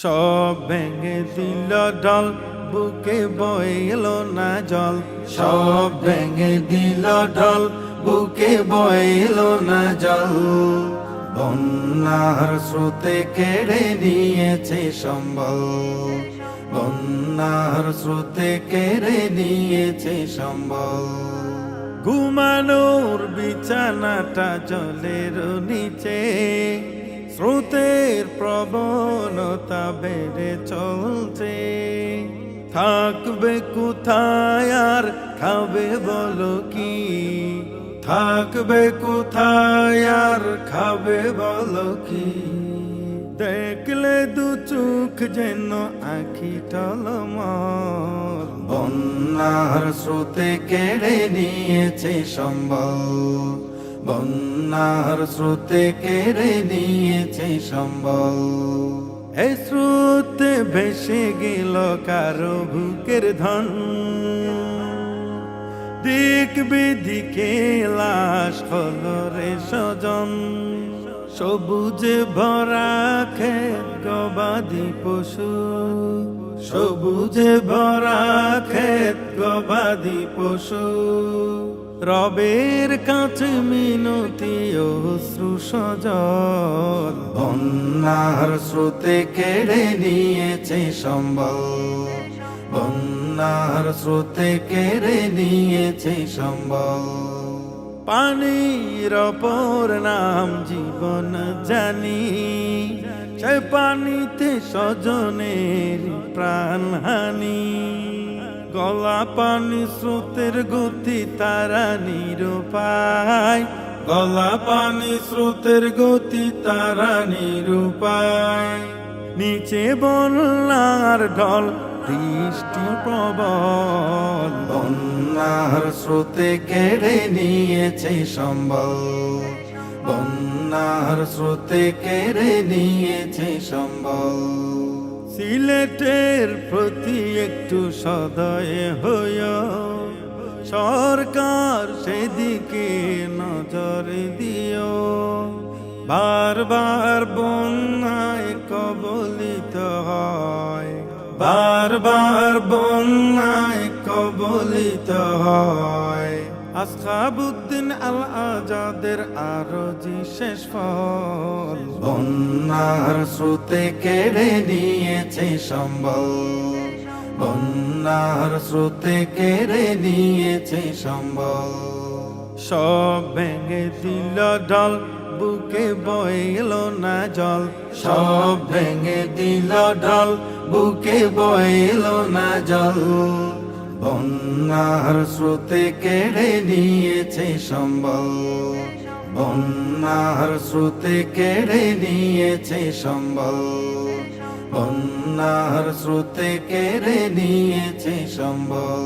সব ভেঙে দিল ঢল, বুকে বয়ে এলো না জল। সব ভেঙে দিল ঢল, বুকে বয়ে এলো না জল। বন্যার স্রোতে কেড়ে নিয়েছে সম্বল, বন্যার স্রোতে কেড়ে নিয়েছে সম্বল। ঘুমানোর বিছানাটা জলের নিচে, স্রোতের প্রবণতা বেড়ে চলছে। থাকবে কোথায় আর খাবে বলো কি, থাকবে কোথায় আর খাবে বলো কি। দেখলে দু চোখ যেন আখি টলমল, বন্যার স্রোতে কেড়ে নিয়েছে সম্বল, বন্যার স্রোতে কেড়ে নিয়েছে সম্বল। এই স্রোতে ভেসে গেল কারো বুকের ধন, দিক বিদিকে লাশ হলো রে স্বজন। সবুজে ভরা ক্ষেত গবাদি পশু, সবুজে ভরা ক্ষেত গবাদি পশু। রবের কাছে মিনতি অশ্রু সজল, বন্যার স্রোতে কেড়ে নিয়েছে সম্বল, বন্যার স্রোতে কেড়ে নিয়েছে সম্বল। পানির অপর নাম জীবন জানি, সে পানিতে স্বজনের প্রাণহানি। গলা পানি স্রোতের গতি তারা নিরুপায়, গলা পানি স্রোতের গতি তারা নিরুপায়। নিচে বন্যার ঢল, বৃষ্টি প্রবল, বন্যার স্রোতে কেড়ে নিয়েছে সম্বল, বন্যার স্রোতে কেড়ে নিয়েছে সম্বল। সিলেটের প্রতি একটু সদয় হইও, সরকার সেদিকে নজর দিও। বারবার বন্যায় কবলিত হয়, বারবার বন্যায় কবলিত হয়। আসহাবুদ্দিন আল আজাদের আরজি শেষ ফল, বন্যার স্রোতে কেড়ে নিয়েছে সম্বল, বন্যার স্রোতে কেড়ে নিয়েছে সম্বল। সব ভেঙে দিল ঢল, বুকে বয়ে এলো না জল। সব ভেঙে দিল ঢল, বুকে বয়ে এলো না জল। বন্যার স্রোতে কেড়ে নিয়েছে সম্বল, বন্যার স্রোতে কেড়ে নিয়েছে সম্বল, বন্যার স্রোতে কেড়ে নিয়েছে সম্বল।